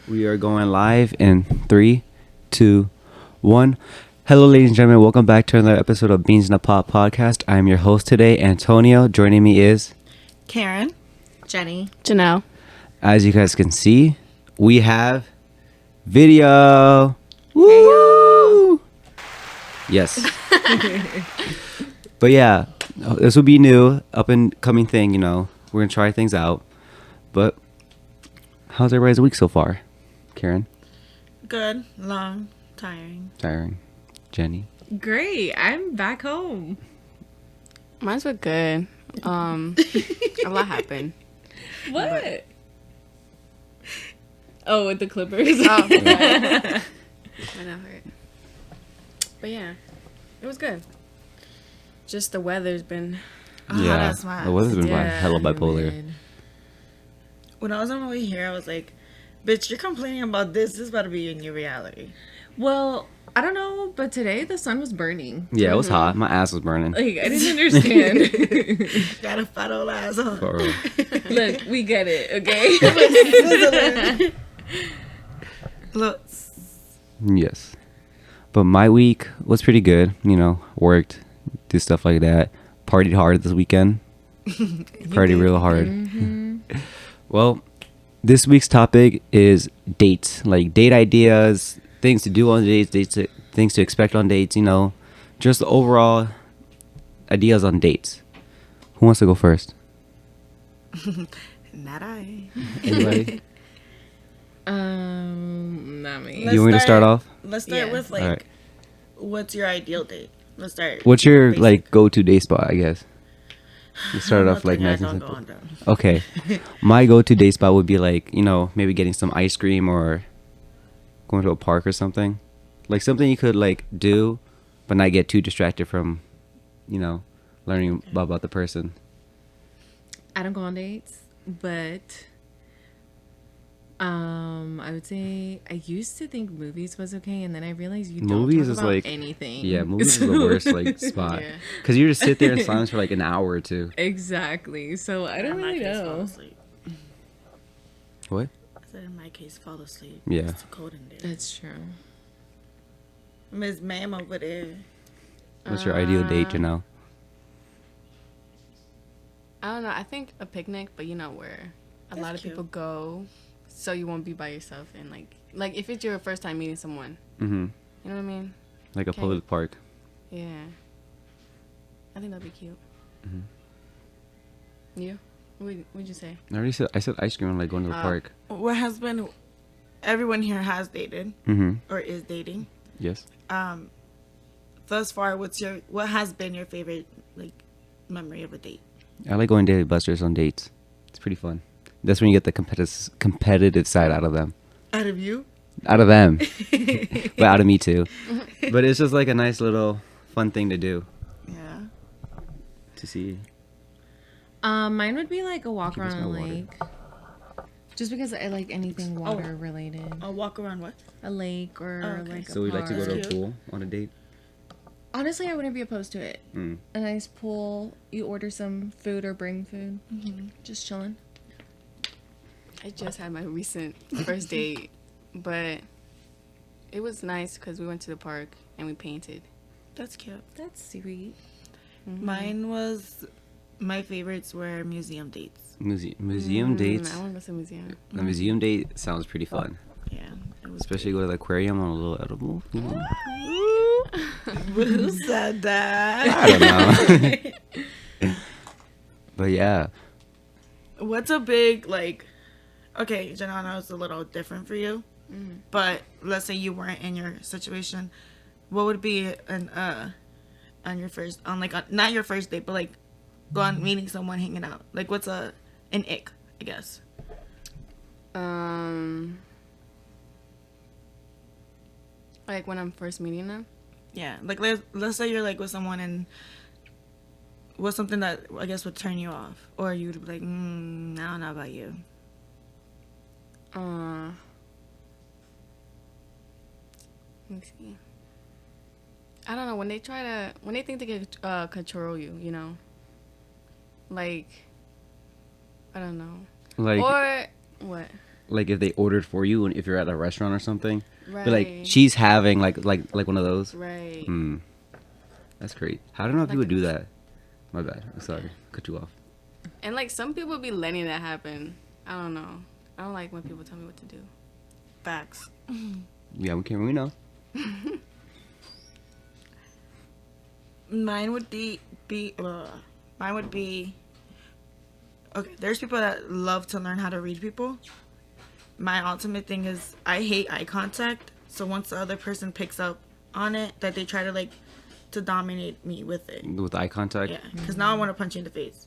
We are going live in 3, 2, 1. Hello, ladies and gentlemen. Welcome back to another episode of Beans in a Pot podcast. I am your host today, Antonio. Joining me is Karen. Jenny. Janelle. As you guys can see, we have video. Woo! Yes. But yeah, this will be new, up and coming thing. We're gonna try things out. But how's everybody's week so far, Karen? Good. Long. Tiring. Tiring. Jenny. Great. I'm back home. Mine's were good. A lot happened. What? Oh, with the Clippers. Oh, yeah. I know, right? But yeah, it was good. Just the weather's been. Yeah, that's mad. the weather's been Yeah, hella bipolar. man. When I was on my way here, I was like, bitch, you're complaining about this. This is about to be in your reality. Well, I don't know, but today the sun was burning. Yeah, it was hot. My ass was burning. Like, I didn't understand. Got a fat old ass on. For real. Look, we get it, okay? Look. Yes. But my week was pretty good. Worked, do stuff like that. Partied hard this weekend. Partied real hard. Well, this week's topic is dates. Like date ideas, things to do on dates, things to expect on dates, just the overall ideas on dates. Who wants to go first? Not I. Anybody? Not me. You want me to start off? Let's start Yeah. with, like, Alright. what's your ideal date? Let's start. What's your basic. like go-to date spot, I guess? You start off like nice and Don't go simple. on them. Okay. My go-to date spot would be like, maybe getting some ice cream or going to a park or something. Like something you could like do but not get too distracted from, learning about the person. I don't go on dates, but I would say I used to think movies was okay, and then I realized you don't Movies talk is about like anything. Yeah, movies is the worst like spot. Yeah. Cuz you just sit there in silence for like an hour or two. Exactly. So I don't In my really case, fall know. asleep. What? I said in my case, fall asleep. Yeah. It's too cold in there. That's true. Miss Ma'am over there. What's your ideal date, Janelle? I don't know. I think a picnic, but where a That's lot of cute. people go, so you won't be by yourself, and like if it's your first time meeting someone, Mhm. you know what I mean? Like a Okay. public park. Yeah. I think that'd be cute. Mhm. You? What'd you say? I said ice cream and like going to the park. What has been, everyone here has dated Mhm. or is dating. Yes. Thus far, what has been your favorite like memory of a date? I like going daily busters on dates. It's pretty fun. That's when you get the competitive side out of them. Out of you? Out of them. But out of me too. But it's just like a nice little fun thing to do. Yeah. To see. Mine would be like a walk Keep us around a no water. lake. Just because I like anything water related. I'll walk around what? A lake or Oh, okay. like a So we'd like to go to a Cute. pool on a date. Honestly, I wouldn't be opposed to it. Mm. A nice pool. You order some food or bring food. Just chilling. I just had my recent first date, but it was nice because we went to the park and we painted. That's cute. That's sweet. Mine was, my favorites were museum dates. Museum dates. I want to go to the museum. The museum date sounds pretty fun. Yeah. It was Especially go to the aquarium on a little edible. Who said that? I don't know. But yeah. What's a big, like, okay, Janelle, I know it's a little different for you, but let's say you weren't in your situation. What would be on your first, not your first date, but like, go on meeting someone, hanging out? Like, what's an ick, I guess? Like when I'm first meeting them. Yeah, like, let's say you're, like, with someone and what's something that, I guess, would turn you off? Or you'd be like, I don't know about you. Let me see. I don't know, when they think they can control you, like, I don't know. Like, Or what? like if they ordered for you and if you're at a restaurant or something. Right. But like she's having like one of those. Right. That's great. I don't know if you Like would do that. My bad. I'm sorry. Cut you off. And like some people be letting that happen. I don't know. I don't like when people tell me what to do. Facts. Yeah, we know. Mine would be okay, there's people that love to learn how to read people. My ultimate thing is I hate eye contact. So once the other person picks up on it, that they try to like to dominate me with it. With eye contact. Yeah, because now I want to punch you in the face.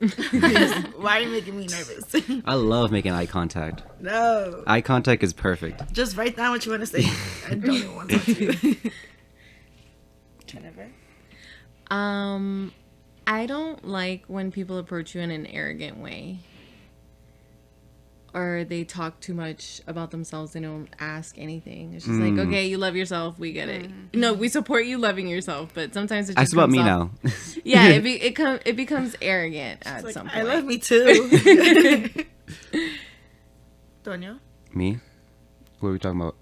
Why are you making me nervous? I love making eye contact. No. Eye contact is perfect. Just write down what you want to say. I don't even want to talk to you. Jennifer? I don't like when people approach you in an arrogant way. Or they talk too much about themselves. They don't ask anything. It's just like, okay, you love yourself. We get it. No, we support you loving yourself, but sometimes it just That's about me off, now. Yeah, it becomes arrogant at Like, some point. I love me too. Tonio? Me? What are we talking about?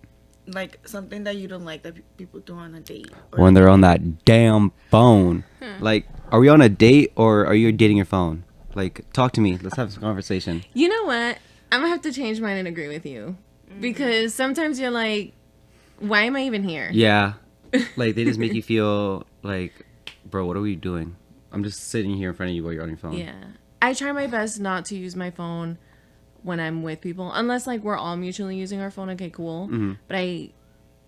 Like something that you don't like that people do on a date. Or When they're on that damn phone. Like, are we on a date or are you dating your phone? Like, talk to me. Let's have some conversation. You know what? I'm gonna have to change mine and agree with you. Because sometimes you're like, why am I even here? Yeah. Like, they just make you feel like, bro, what are we doing? I'm just sitting here in front of you while you're on your phone. Yeah. I try my best not to use my phone when I'm with people. Unless, like, we're all mutually using our phone. Okay, cool. But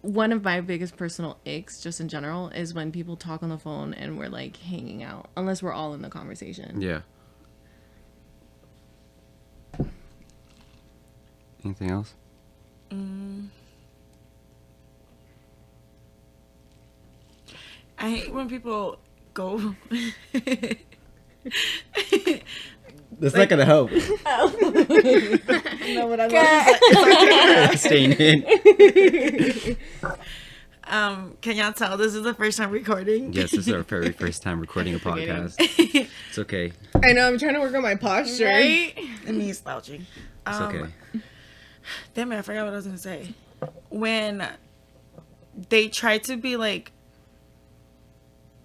one of my biggest personal icks, just in general, is when people talk on the phone and we're, like, hanging out. Unless we're all in the conversation. Yeah. Anything else? I hate when people go. That's not gonna help. No, what I love is Staying in. can y'all tell this is the first time recording? Yes, this is our very first time recording a podcast. It's okay. I know, I'm trying to work on my posture. Right? And me slouching. It's okay. Damn it, I forgot what I was gonna say. When they try to be like,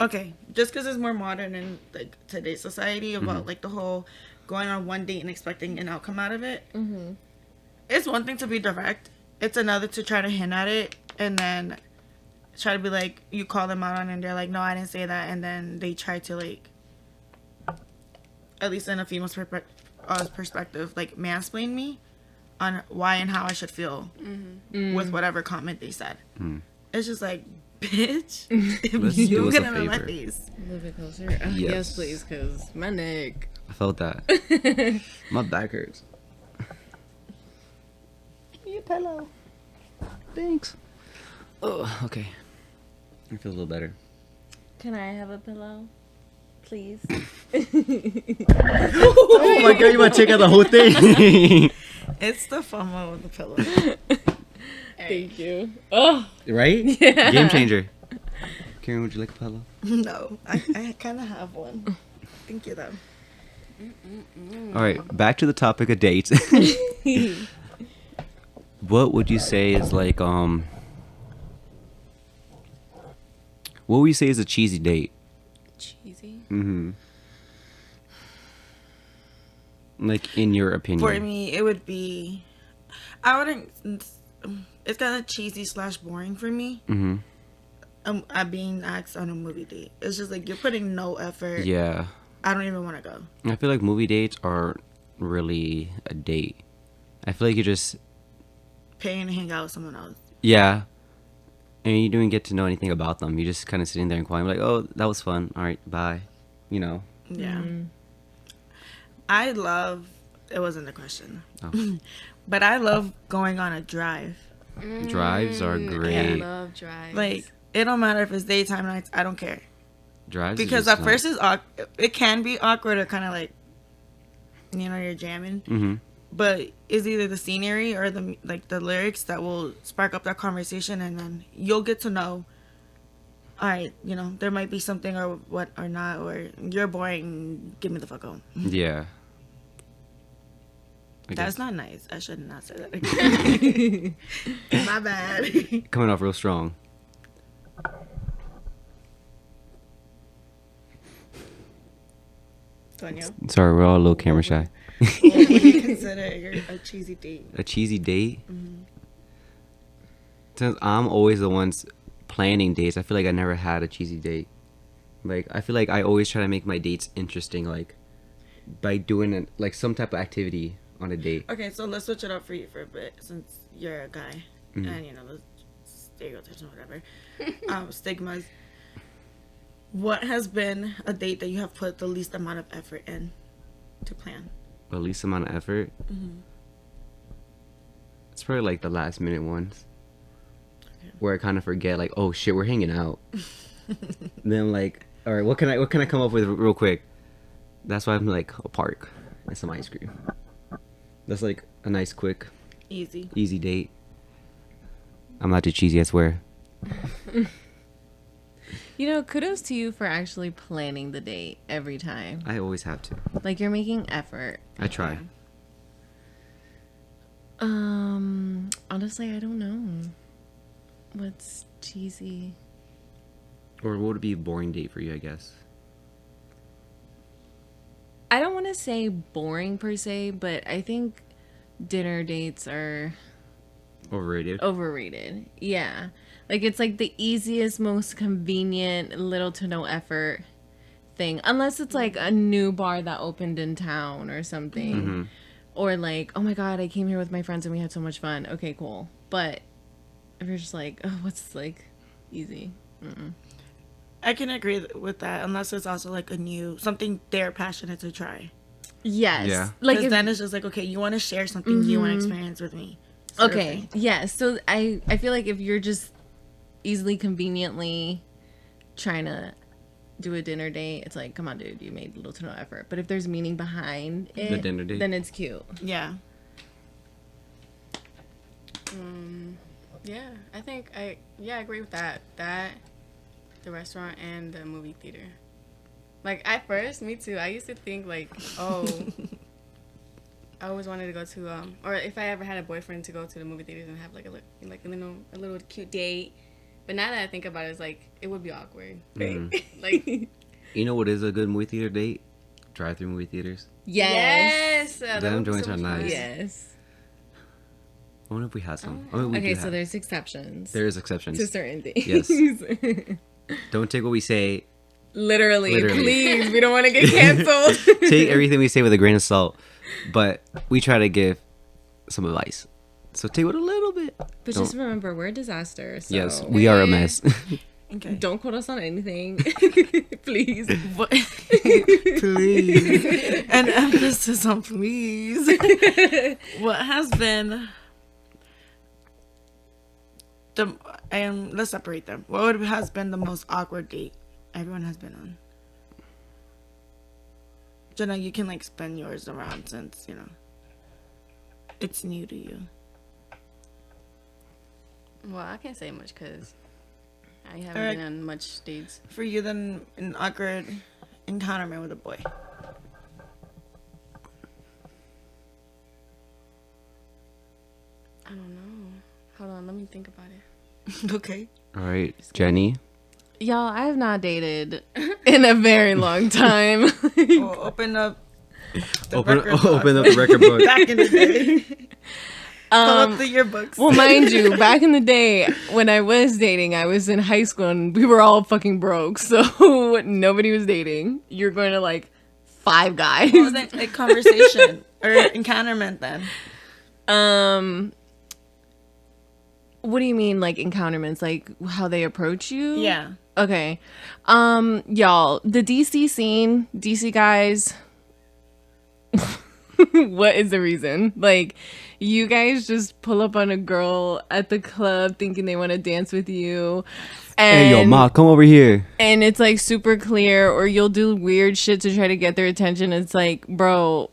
okay, just because it's more modern in like today's society about like the whole going on one date and expecting an outcome out of it. It's one thing to be direct. It's another to try to hint at it and then try to be like, you call them out on it and they're like, no, I didn't say that. And then they try to like, at least in a female's perspective, like mansplain me on why and how I should feel with whatever comment they said. It's just like, bitch, Let's if do you us get a in my favor. face. A little bit closer. Yes. Yes, please, because my neck. I felt that. My back hurts. Give me a pillow. Thanks. Oh, okay. I feel a little better. Can I have a pillow? Please. Oh my god, you want to check out the whole thing? It's the FOMO with the pillow. Thank you. Oh. Right? Yeah. Game changer. Karen, would you like a pillow? No, I kind of have one. Thank you, though. All right, back to the topic of dates. What would you say is like what would you say is a cheesy date? Cheesy. Like in your opinion. For me, it would be, I wouldn't, it's kind of cheesy / boring for me. I'm being asked on a movie date. It's just like, you're putting no effort. Yeah. I don't even want to go. I feel like movie dates aren't really a date. I feel like you're just Paying to hang out with someone else. yeah. And you don't get to know anything about them. You're just kind of sitting there and quiet, like, oh, that was fun. All right, bye. You know. Yeah. I love, it wasn't a question. Oh. But I love going on a drive. Drives are I great. love drives. Like, it don't matter if it's daytime, nights, I don't care. Drives are Because just at first it can be awkward or kind of like, you know, you're jamming. But it's either the scenery or the lyrics that will spark up that conversation, and then you'll get to know. All right, you know, there might be something or what or not, or you're boring. Get me the fuck home. Yeah. That's not nice. I should not say that again. My bad. Coming off real strong. Tonyo, Sorry, we're all a little camera shy. what would you consider a cheesy date? A cheesy date? Since I'm always the ones planning dates, I feel like I never had a cheesy date. Like, I feel like I always try to make my dates interesting, like, by doing like some type of activity on a date. Okay, so let's switch it up for you for a bit, since you're a guy, and you know those stereotypes and whatever, stigmas. What has been a date that you have put the least amount of effort in to plan? The least amount of effort? It's probably like the last minute ones. Where I kind of forget, like, oh shit, we're hanging out. Then I'm like, all right, what can I come up with real quick? That's why I'm like, a park and some ice cream. That's like a nice, quick, easy date. I'm not too cheesy, I swear. You know, kudos to you for actually planning the date every time. I always have to. Like, you're making effort. I try. Honestly, I don't know. What's cheesy? Or what would be a boring date for you, I guess? I don't want to say boring per se, but I think dinner dates are overrated. Yeah. Like, it's like the easiest, most convenient, little to no effort thing. Unless it's like a new bar that opened in town or something. Or like, oh my God, I came here with my friends and we had so much fun. Okay, cool. But if you're just like, oh, what's like easy? I can agree with that, unless it's also like a new something they're passionate to try. Yes. Yeah. Like, Because then it's just like, okay, you want to share something you want to experience with me. sort of okay. thing. Yeah. So I feel like if you're just easily, conveniently trying to do a dinner date, it's like, come on, dude, you made little to no effort. But if there's meaning behind it, The dinner date? then it's cute. Yeah. Yeah, I think I agree with that. That, the restaurant and the movie theater. Like, at first, me too. I used to think like, oh, I always wanted to go to or if I ever had a boyfriend, to go to the movie theaters and have like a little cute date. But now that I think about it, it's like it would be awkward. Like, You know what is a good movie theater date? Drive-through movie theaters. Yes. that Them would be joints so are much nice. fun. Yes. I wonder if we have some. I mean, we Okay, do so have. there's exceptions. There is exceptions. to certain things. Yes. Don't take what we say. Literally, Literally. please. We don't want to get canceled. Take everything we say with a grain of salt. But we try to give some advice. So take it a little bit. But just remember, we're a disaster. So Yes, we are a mess. Okay. don't quote us on anything. Please. What? Please. An emphasis on please. What has been the and let's separate them. Has been the most awkward date everyone has been on? Jenna, you can like spin yours around since, you know, it's new to you. Well, I can't say much because I haven't Alright. been on much dates. For you, then, an awkward encounter with a boy. I don't know. Hold on, let me think about it. Okay. All right, Jenny. Y'all, I have not dated in a very long time. Well, open up the Open record up book. the record book. Back in the day. Pull up the yearbooks. Well, mind you, back in the day when I was dating, I was in high school and we were all fucking broke, so nobody was dating. You're going to like 5 guys. What was that, like, conversation or encounterment then? What do you mean, like encounterments? Like how they approach you? Yeah. Okay. Y'all, the DC scene, DC guys. What is the reason? Like, you guys just pull up on a girl at the club thinking they want to dance with you. And, Hey, yo, Ma, come over here. and it's like super clear, or you'll do weird shit to try to get their attention. It's like, bro,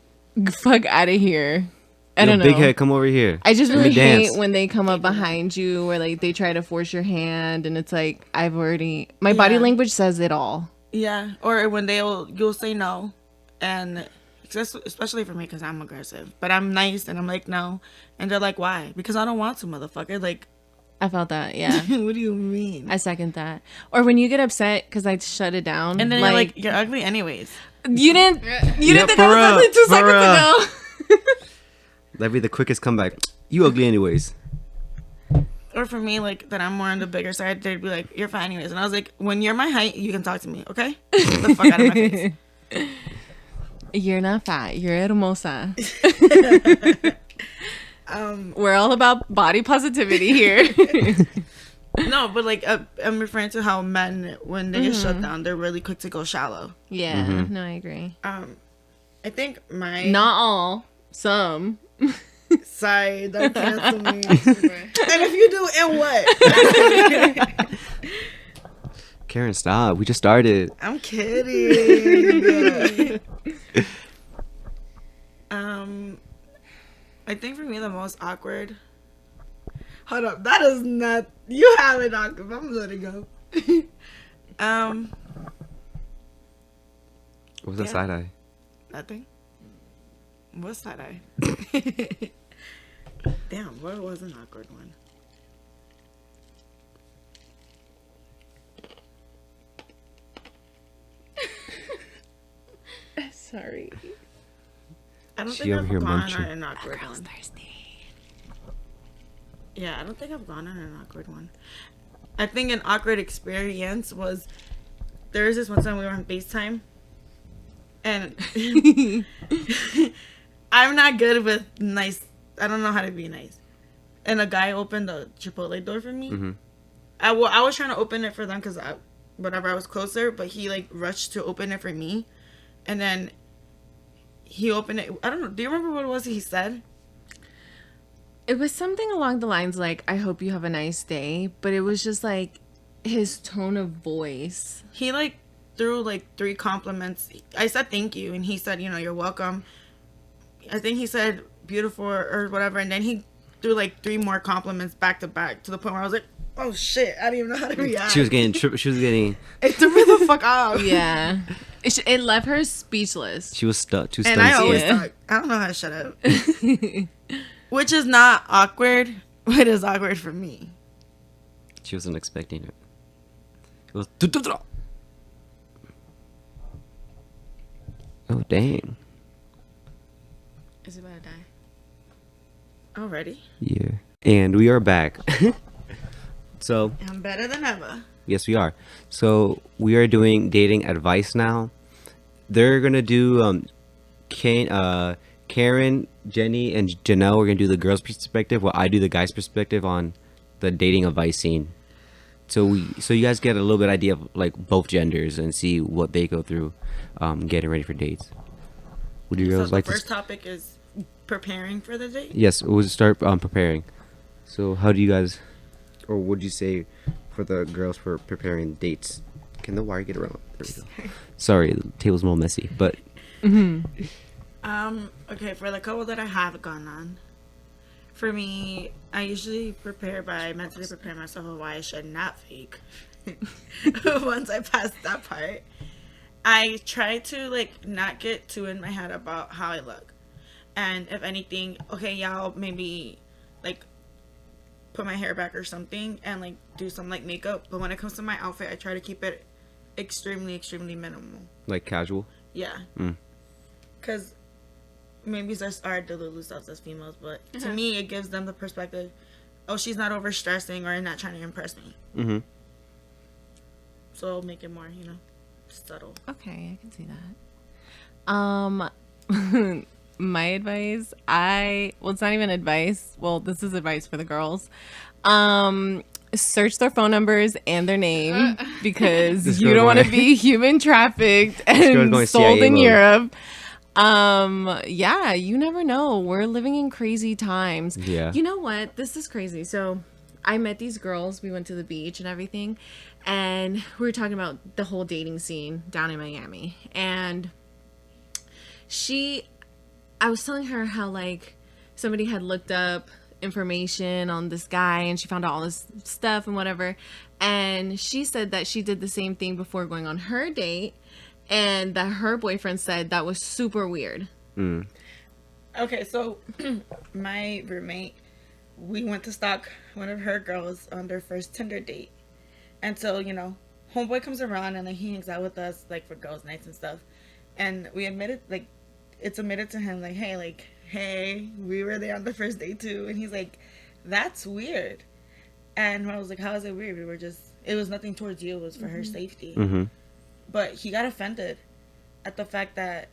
fuck out of here. I don't know. Big head, come over here. I just Let me really hate dance. when they come up behind you or like they try to force your hand, and it's like my body Yeah. language says it all. Yeah. Or when you'll say no and especially for me because I'm aggressive. But I'm nice and I'm like, no. And they're like, why? Because I don't want to, motherfucker. Like, I felt that, yeah. what do you mean? I second that. Or when you get upset because I shut it down. And then you're like, you're ugly anyways. You didn't Yeah, think for I was real, ugly 2 for seconds real. ago. That'd be the quickest comeback. You ugly anyways. Or for me, like, that I'm more on the bigger side, they'd be like, you're fine anyways. And I was like, when you're my height, you can talk to me, okay? Get the fuck out of my face. You're not fat. You're hermosa. We're all about body positivity here. No, but like, I'm referring to how men, when they get shut down, they're really quick to go shallow. Yeah, no, I agree. I think my... Not all. Some. Sorry, don't cancel me. And if you do, and what? Karen, stop. We just started. I'm kidding. I think for me the most awkward. Hold up, that is not. You have it awkward. I'm gonna let it go. What was that Yeah. side eye? Nothing. What's that eye? Damn, what was an awkward one? Sorry. I don't She think over I've here gone munching. on an awkward one. Thirsty. Yeah, I don't think I've gone on an awkward one. I think an awkward experience was there was this one time we were on FaceTime, and I'm not good with nice. I don't know how to be nice. And a guy opened the Chipotle door for me. Mm-hmm. I was trying to open it for them because I was closer, but he like rushed to open it for me, and then he opened it. I don't know. Do you remember what it was he said? It was something along the lines like, I hope you have a nice day. But it was just like his tone of voice. He like threw like 3 compliments. I said thank you, and he said, you're welcome. I think he said beautiful or whatever, and then he threw like 3 more compliments back to back to the point where I was like, oh shit, I didn't even know how to react. She was getting It threw me the fuck off. Yeah. It left her speechless. She was stuck. Too And I stunned. always Yeah. talk. I don't know how to shut up. Which is not awkward, but it is awkward for me. She wasn't expecting it. It was. Oh dang. Is it about to die? Already? Yeah. And we are back. So I'm better than ever. yes, we are. So we are doing dating advice now. They're gonna do Karen, Jenny, and Janelle. We're gonna do the girls' perspective, while I do the guys' perspective on the dating advice scene. So you guys get a little bit idea of like both genders and see what they go through, getting ready for dates. Would you So guys the like to? first topic is preparing for the date. Yes, we'll start preparing. So how do you guys, or would you say for the girls for preparing dates? Can the wire get around? There we go. Sorry, the table's a little messy, but Okay, for the couple that I have gone on, for me, I usually mentally prepare myself on why I should not fake. Once I pass that part, I try to like not get too in my head about how I look. And if anything, okay, yeah, I'll maybe like put my hair back or something and like do some like makeup. But when it comes to my outfit, I try to keep it extremely, extremely minimal. like casual. Yeah. Mm. Because maybe there's our delulu selves as females, but to me, it gives them the perspective, oh, she's not over stressing or not trying to impress me. Mm-hmm. So it'll make it more, subtle. Okay, I can see that. My advice, it's not even advice. Well, this is advice for the girls. Search their phone numbers and their name because This you girl don't want to going- be human trafficked girl's and going sold CIA in mode. Europe. Yeah, you never know. We're living in crazy times. Yeah. You know what? This is crazy. So I met these girls. We went to the beach and everything. And we were talking about the whole dating scene down in Miami. And I was telling her how like somebody had looked up information on this guy and she found out all this stuff and whatever. And she said that she did the same thing before going on her date and that her boyfriend said that was super weird. Mm. Okay, so my roommate, we went to stalk one of her girls on their first Tinder date. And so, homeboy comes around and like he hangs out with us like for girls' nights and stuff. And we admitted like it's admitted to him like, hey, we were there on the first date too. And he's like, that's weird. And I was like, how is it weird? We were just it was nothing towards you, it was for her safety. Mm-hmm. But he got offended at the fact that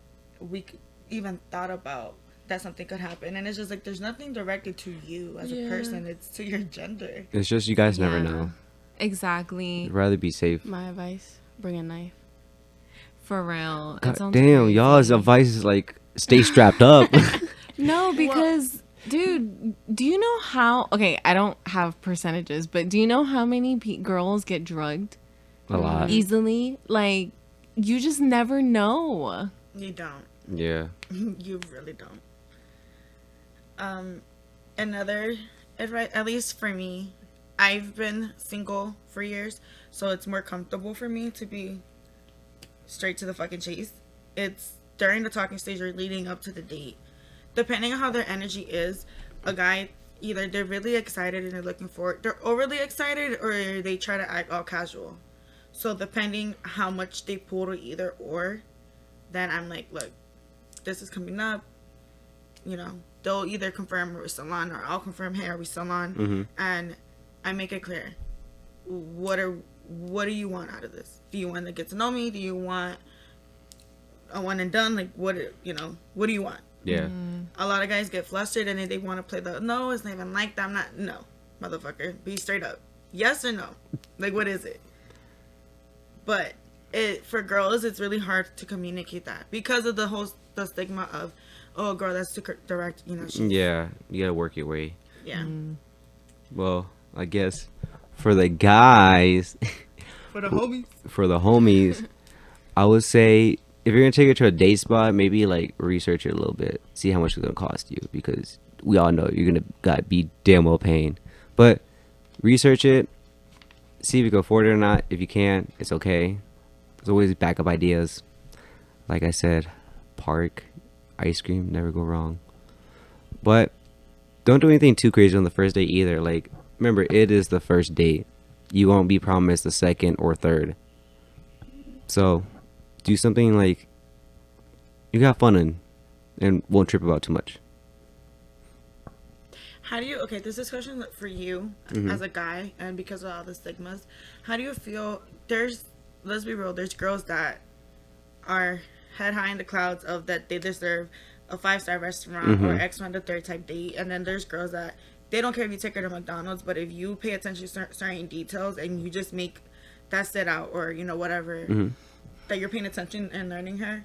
even thought about that something could happen. And it's just like there's nothing directed to you as a person, it's to your gender. It's just you guys never Yeah. know. Exactly. I'd rather be safe. My advice: bring a knife. For real. It God sounds damn, crazy. y'all's advice is like stay strapped up. No, because, dude, do you know how... Okay, I don't have percentages, but do you know how many girls get drugged A lot. easily? Like, you just never know. You don't. Yeah. You really don't. Another advice, at least for me, I've been single for years, so it's more comfortable for me to be straight to the fucking chase. It's during the talking stage or leading up to the date. Depending on how their energy is, a guy, either they're really excited and they're looking forward, they're overly excited, or they try to act all casual. So depending how much they pull to either or, then I'm like, look, this is coming up. They'll either confirm are we still on, or I'll confirm, hey, are we still on? Mm-hmm. And I make it clear. What do you want out of this? Do you want to get to know me? Do you want a one and done? Like, what do you want? Yeah. A lot of guys get flustered and they want to play no, it's not even like that. No, motherfucker, be straight up. Yes or no? Like, what is it? But for girls, it's really hard to communicate that because of the stigma of, oh, girl, that's too direct. Yeah. You gotta work your way. Yeah. Well, I guess for the guys, For the homies. I would say if you're gonna take it to a date spot, maybe like research it a little bit, see how much it's gonna cost you, because we all know you're gonna be damn well paying. But research it, see if you can afford it or not. If you can, it's okay. There's always backup ideas. Like I said, park, ice cream, never go wrong. But don't do anything too crazy on the first date either. Like, remember, it is the first date. You won't be promised the second or third. So do something like you got fun in and won't trip about too much. How do you, okay, this is a question for you as a guy, and because of all the stigmas, how do you feel, let's be real, there's girls that are head high in the clouds of that they deserve a 5-star restaurant or X on the third type date, and then there's girls that they don't care if you take her to McDonald's, but if you pay attention to certain details and you just make that sit out, or whatever, that you're paying attention and learning her,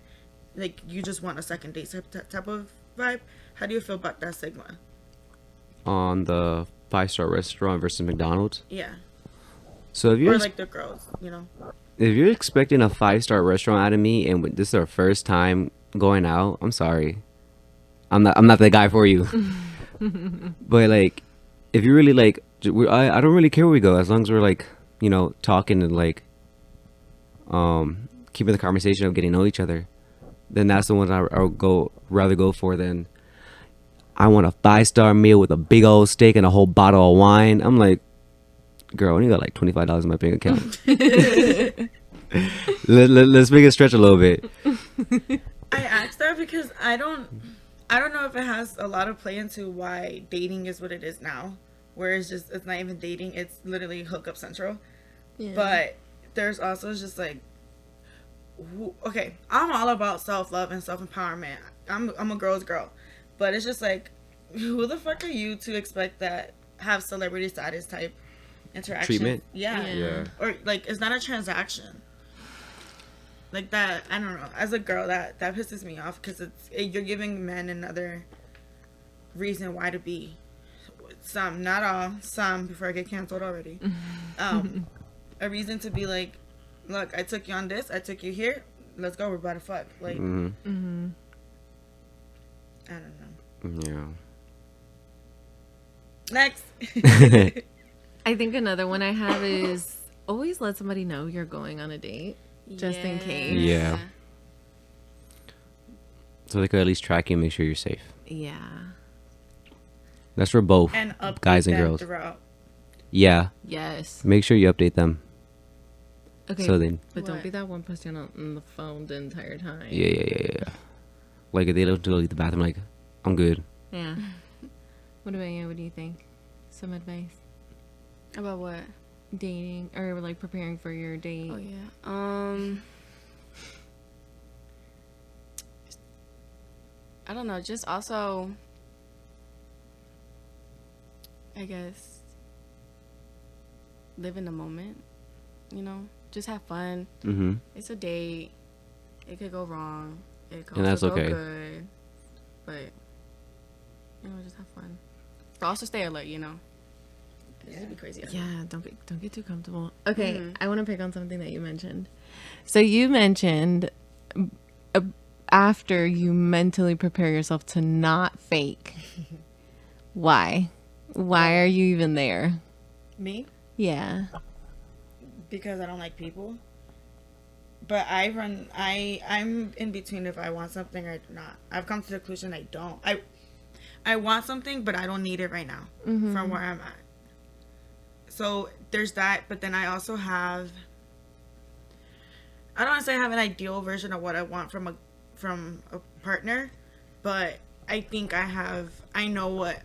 like you just want a second date type of vibe. How do you feel about that stigma? On the 5-star restaurant versus McDonald's. Yeah. So if you're Or like the girls, if you're expecting a 5-star restaurant out of me and this is our first time going out, I'm sorry, I'm not the guy for you. But like, if you really like, I don't really care where we go as long as we're like, talking and like keeping the conversation of getting to know each other. Then that's the ones I'll rather go for than I want a 5-star meal with a big old steak and a whole bottle of wine. I'm like, girl, I only got like $25 in my bank account. Let's make it stretch a little bit. I asked that because I don't know if it has a lot of play into why dating is what it is now, where it's not even dating, it's literally hookup central. Yeah. But there's also just like, okay, I'm all about self-love and self-empowerment. I'm a girl's girl, but it's just like, who the fuck are you to expect that have celebrity status type interaction? Treatment? Yeah. Or like, it's not a transaction. Like that, I don't know. As a girl, that pisses me off because you're giving men another reason why to be. Some, not all, some before I get canceled already. A reason to be like, look, I took you on this, I took you here, let's go, we're about to fuck. Like, I don't know. Yeah. Next. I think another one I have is always let somebody know you're going on a date, just in case. Yeah. So they could at least track you and make sure you're safe. Yeah. That's for both And update guys and them girls. throughout. Yeah. Yes. Make sure you update them. Okay. So then, but don't What? be that one person on the phone the entire time. yeah. Like if they don't leave the bathroom, like, I'm good. Yeah. What about you? What do you think? Some advice? About what? Dating or like preparing for your date? Oh yeah. I don't know. Just also, I guess, live in the moment. You know, just have fun. Mm-hmm. It's a date. It could go wrong. It could And that's also okay. go good. But just have fun. But also stay alert. It'd be crazy. Yeah, don't get too comfortable. Okay, Mhm. I want to pick on something that you mentioned. So you mentioned after you mentally prepare yourself to not fake. Why? Why are you even there? Me? Yeah. Because I don't like people. But I'm in between if I want something or not. I've come to the conclusion I don't. I want something, but I don't need it right now from where I'm at. So there's that, but then I also have, I don't want to say I have an ideal version of what I want from a partner, but I think I know what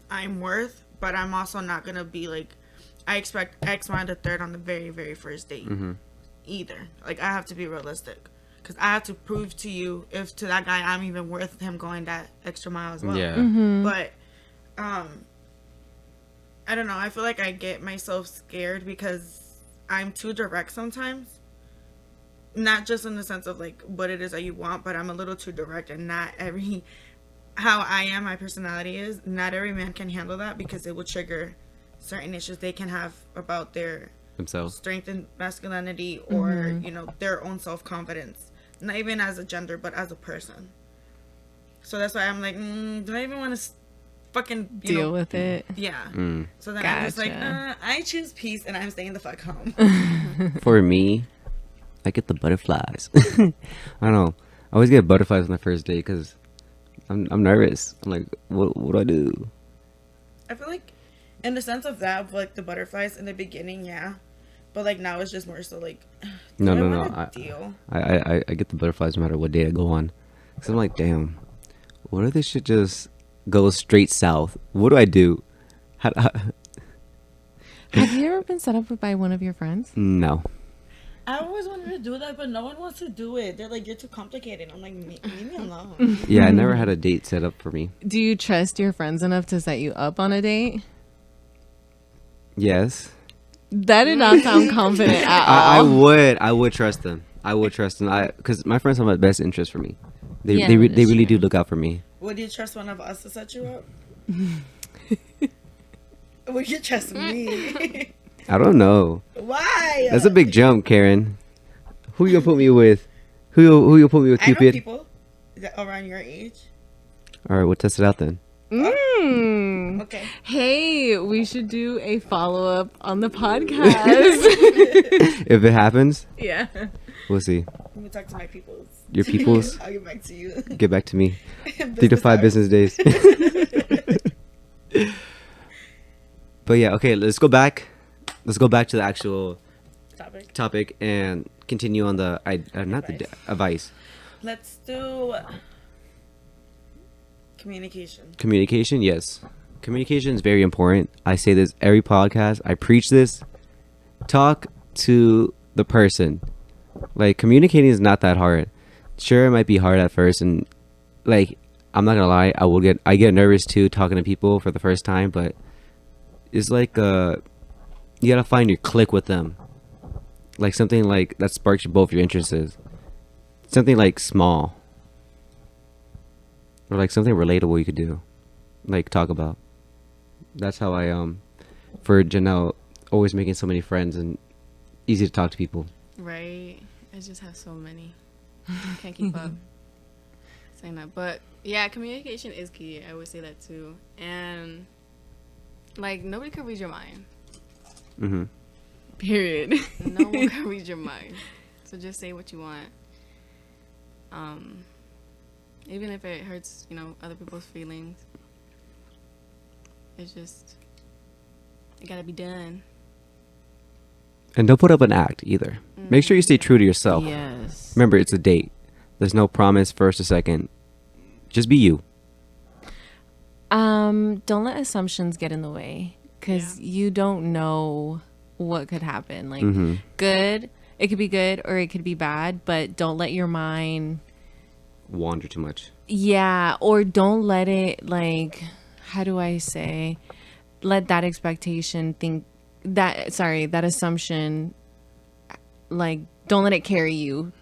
I'm worth, but I'm also not going to be like, I expect X, Y, and the third on the very, very first date either. Like, I have to be realistic. Because I have to prove to you, if to that guy I'm even worth him going that extra mile as well. Yeah. But, I don't know. I feel like I get myself scared because I'm too direct sometimes. Not just in the sense of like what it is that you want, but I'm a little too direct, and not every, how I am, my personality is, not every man can handle that because it will trigger certain issues they can have about their Themselves. strength and masculinity or, their own self-confidence. Not even as a gender, but as a person. So that's why I'm like, do I even want to fucking Deal with it. Yeah. Mm. So then I'm just like, Gotcha. I choose peace and I'm staying the fuck home. For me, I get the butterflies. I don't know. I always get butterflies on the first date because I'm nervous. I'm like, what do I do? I feel like, in the sense of that, of like the butterflies in the beginning, yeah. But like now it's just more so like, No. deal. I get the butterflies no matter what date I go on. Because I'm like, damn, what if this shit just goes straight south? What do I do? Have you ever been set up by one of your friends? No. I always wanted to do that, but no one wants to do it. They're like, you're too complicated. I'm like, leave me alone. Yeah, I never had a date set up for me. Do you trust your friends enough to set you up on a date? Yes. That did not sound confident at I all. would trust them. I would trust them. Because my friends have my best interest for me. They Yeah, they that's really true. do look out for me. Would you trust one of us to set you up? Would you trust me? I don't know. Why? That's a big jump, Karen. Who you gonna put me with? Who you put me with, I know Cupid? people that around your age. All right, we'll test it out then. Mm. Okay. Hey, we should do a follow up on the podcast. If it happens, Yeah. we'll see. Let me talk to my peoples. Your peoples? I'll get back to you. Get back to me. 3 to 5 business days. But yeah, okay, let's go back. Let's go back to the actual topic and continue on the advice. Let's do communication. Communication, yes. Communication is very important. I say this every podcast. I preach this. Talk to the person. Like, communicating is not that hard. Sure, it might be hard at first, and like, I'm not gonna lie, I get nervous too talking to people for the first time, but it's like you gotta find your click with them. Like something like that sparks both your interests. Something like small. Or like something relatable you could do. Like talk about. That's how I for Janelle, always making so many friends and easy to talk to people. Right. I just have so many. Can't keep up. Saying that. But yeah, communication is key. I would say that too. And like, nobody can read your mind. Mm-hmm. Period. No one can read your mind. So just say what you want. Even if it hurts, other people's feelings. It's just, it gotta be done. And don't put up an act either. Make sure you stay true to yourself. Yes. Remember, it's a date. There's no promise first or second. Just be you. Don't let assumptions get in the way, because you don't know what could happen. Like, good, it could be good or it could be bad, but don't let your mind Wander too much. Yeah, or don't let it, like, how do I say, let that expectation that assumption, like, don't let it carry you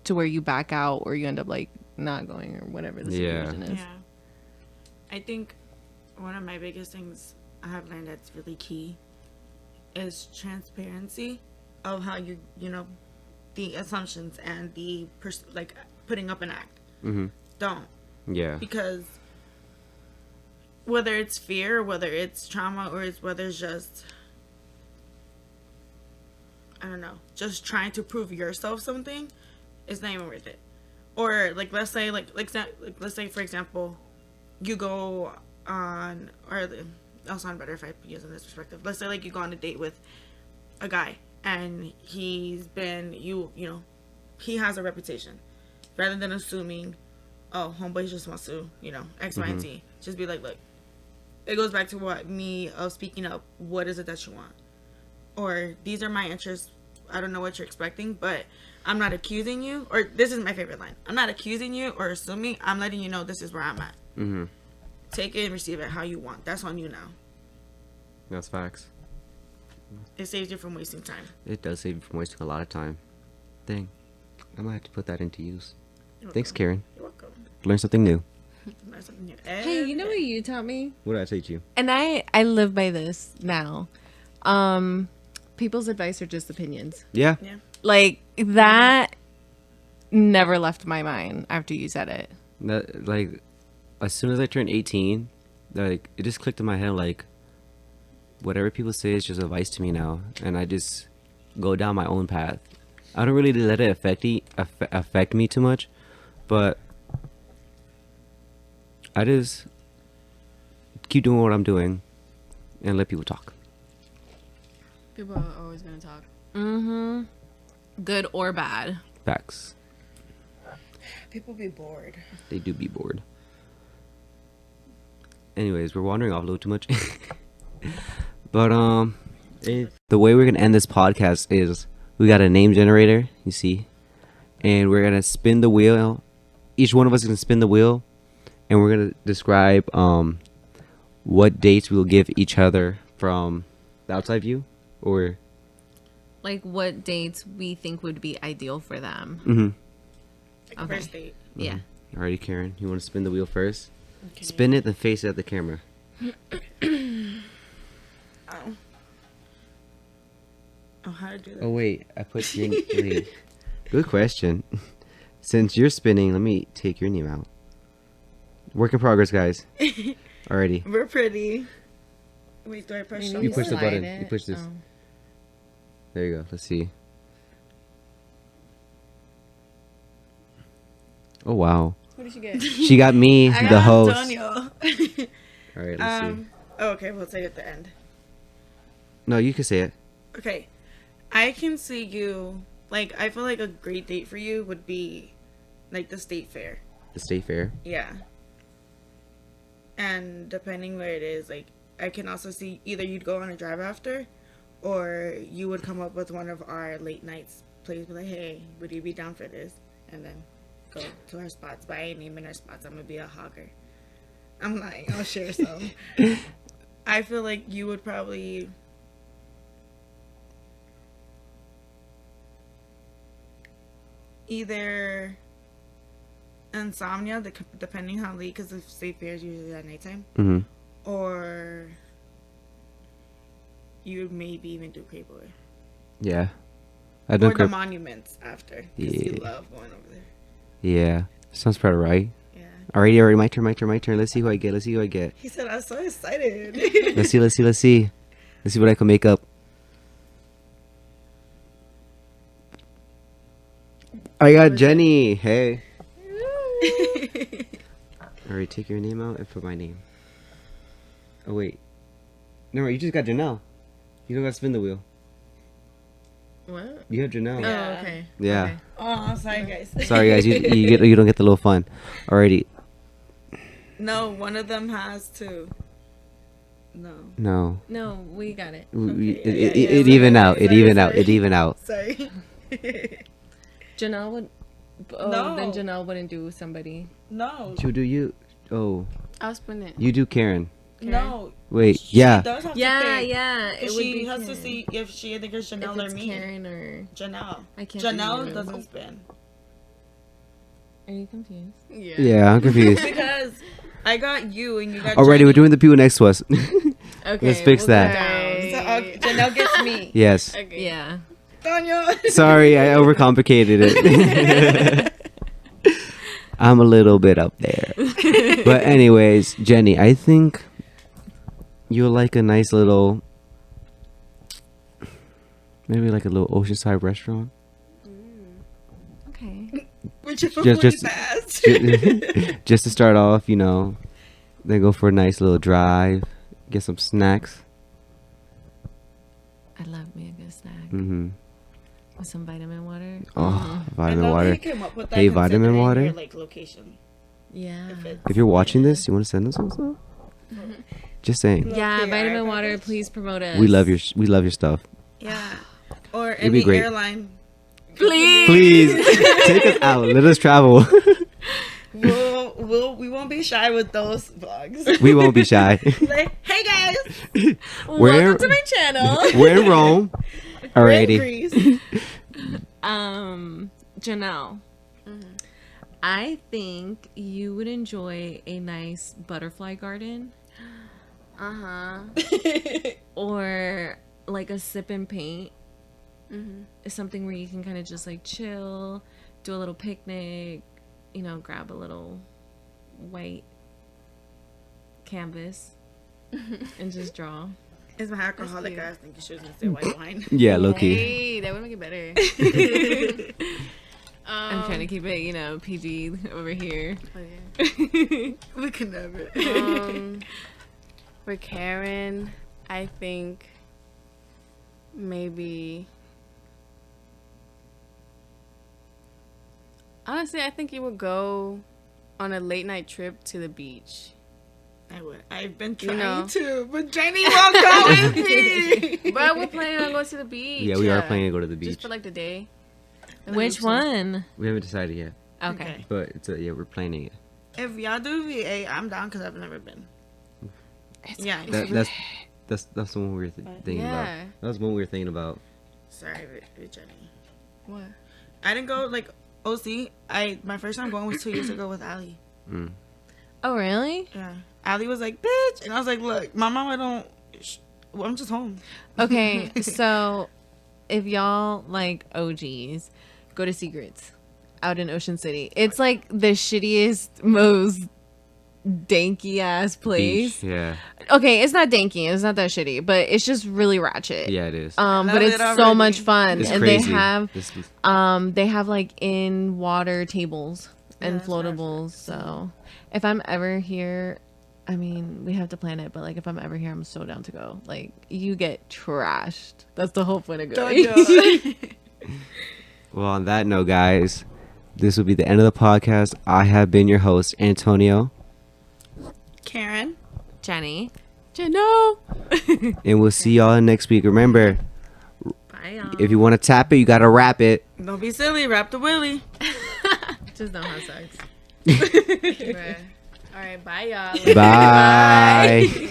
to where you back out or you end up, like, not going or whatever the situation is. Yeah. I think one of my biggest things I have learned that's really key is transparency of how the assumptions and the, like, putting up an act. Don't. Yeah. Because whether it's fear, whether it's trauma, or whether it's just, I don't know, just trying to prove yourself something, it's not even worth it. Or like let's say let's say for example, you go on, or I'll sound better if I use in this perspective. Let's say like you go on a date with a guy and he's been he has a reputation. Rather than assuming, oh, homeboy just wants to, X, Y, and Z. Just be like, look, it goes back to what me of speaking up. What is it that you want? Or these are my interests. I don't know what you're expecting, but I'm not accusing you. Or this is my favorite line. I'm not accusing you or assuming. I'm letting you know this is where I'm at. Take it and receive it how you want. That's on you now. That's facts. It saves you from wasting time. It does save you from wasting a lot of time. Dang. I might have to put that into use. You're Thanks, welcome. Karen. You're welcome. Learn something new. Learn something new. Hey, you know what you taught me? What did I teach you? And I live by this now. People's advice are just opinions. Yeah. Yeah. Like, that never left my mind after you said it. That, like, as soon as I turned 18, like, it just clicked in my head, like, whatever people say is just advice to me now. And I just go down my own path. I don't really let it affect me too much, but I just keep doing what I'm doing and let people talk. People are always gonna talk. Good or bad. Facts. People be bored. They do be bored. Anyways, we're wandering off a little too much. But the way we're gonna end this podcast is we got a name generator, you see, and we're gonna spin the wheel. Each one of us is gonna spin the wheel, and we're gonna describe what dates we'll give each other from the outside view, or Like, what dates we think would be ideal for them. Like Okay. first date. Yeah. Alrighty, Karen, you want to spin the wheel first? Okay. Spin it, then face it at the camera. Oh. Oh, how to do that? Oh wait, I put your wait. Good question. Since you're spinning, let me take your name out. Work in progress, guys. Alrighty. We're pretty. Wait, do I press Maybe shuffle? You push the slide button. it. You push this. Oh. There you go. Let's see. Oh wow. Who did you get? She got me, I the got host. Antonio. Alright, let's see. Oh, okay, we'll say it at the end. No, you can say it. Okay. I can see you, like, I feel like a great date for you would be, like, the state fair. The state fair. Yeah. And depending where it is, like, I can also see either you'd go on a drive after, or you would come up with one of our late nights plays, be like, hey, would you be down for this? And then go to our spots. But I ain't naming our spots. I'm gonna be a hogger. I'm like, I'll share some. I feel like you would probably either insomnia, depending how late, because the state fair is usually at nighttime, Mm-hmm. or you would maybe even do Playboy. Yeah. I Or don't the care. monuments after, because you Yeah. love going over there. Yeah. Sounds about right. Yeah. Alrighty, my turn. Let's see who I get. He said, I'm so excited. Let's see. Let's see what I can make up. I got Jenny. Hey. Alright, take your name out and put my name. Oh wait. No, you just got Janelle. You don't got to spin the wheel. What? You have Janelle. Yeah. Oh, okay. Yeah. Okay. Oh, sorry guys. Sorry guys, you don't get the little fun. Alrighty. No, one of them has to. No. No. No, we got it. It even out. It even out. It even out. Sorry. Janelle would. Oh, No. then Janelle wouldn't do somebody. No. She'll do you. Oh, I'll spin it. you do Karen. No. Wait. She Yeah. does have to Yeah, pick. yeah. It would She be has Karen. to see if she thinks if Janelle or it's me. Karen or. Janelle. I can't. do Janelle either. doesn't spin. Are you confused? Yeah. Yeah, I'm confused. Because I got you and you got Alrighty, Jenny. we're doing the people next to us. Okay. Let's fix we'll go that. down. So, Janelle gets me. Yes. Okay. Yeah. Daniel. Sorry, I overcomplicated it. I'm a little bit up there. But anyways, Jenny, I think you'll like a nice little, maybe like a little oceanside restaurant. Okay. Which is Just- fast. Just to start off, you know, then go for a nice little drive, get some snacks. I love me a good snack Mm-hmm. with some vitamin water. Oh, I vitamin know water. He came up with that Hey, vitamin considering water? Your, like, location. Yeah. If you're watching this, you want to send us some stuff? Just saying. Yeah, Okay, vitamin I- water. Please promote us. We love your stuff. Yeah. Or It'd be any great. airline. Please. Please take us out. Let us travel. We won't be shy with those vlogs. We won't be shy. Like, hey guys, We're Welcome to my channel. we're in Rome. we're in Alrighty. Greece. Janelle. Mm-hmm. I think you would enjoy a nice butterfly garden Uh-huh. or like a sip and paint. Mm-hmm. Is something where you can kind of just like chill, do a little picnic, you know, grab a little white canvas and just draw. It's my alcoholic cute. ass thinking she was gonna say white wine. Yeah, low key. Hey, that would make it better. I'm trying to keep it, you know, PG over here. Oh, yeah. We can never. For Karen, I think maybe. Honestly, I think you would go on a late night trip to the beach. I would. I've been You trying know. to, but Jenny won't go with me. But we're planning on going to the beach. Yeah, we are planning to go to the beach. Just for like the day. Which one? We haven't decided yet, Okay. but yeah, we're planning it. If y'all do VA, I'm down because I've never been. Yeah. That's the one we were thinking about. Yeah. That was one we were thinking about. Sorry, Jenny. What? I didn't go like OC. My first time going was 2 years ago with Ali. Mm. Oh, really? Yeah. Ali was like, bitch, and I was like, look, my mama don't. Well, I'm just home. Okay, so if y'all like OGs, go to Secrets out in Ocean City. It's like the shittiest, most danky ass place. Beach, yeah, Okay, it's not danky, it's not that shitty, but it's just really ratchet. yeah, it is. But love it's it so already. much fun, It's and crazy. they have like in water tables and that's what I've floatables. So if I'm ever here, I mean, we have to plan it, but like if I'm ever here, I'm so down to go. Like you get trashed. That's the whole point of going. Well, on that note, guys, this will be the end of the podcast. I have been your host, Antonio, Karen. Jenny. Janelle. and we'll see y'all next week. Remember, Bye, y'all. if you want to tap it, you gotta wrap it. Don't be silly. Wrap the willy. Just don't have sex. Bruh. All right, bye, y'all. Bye.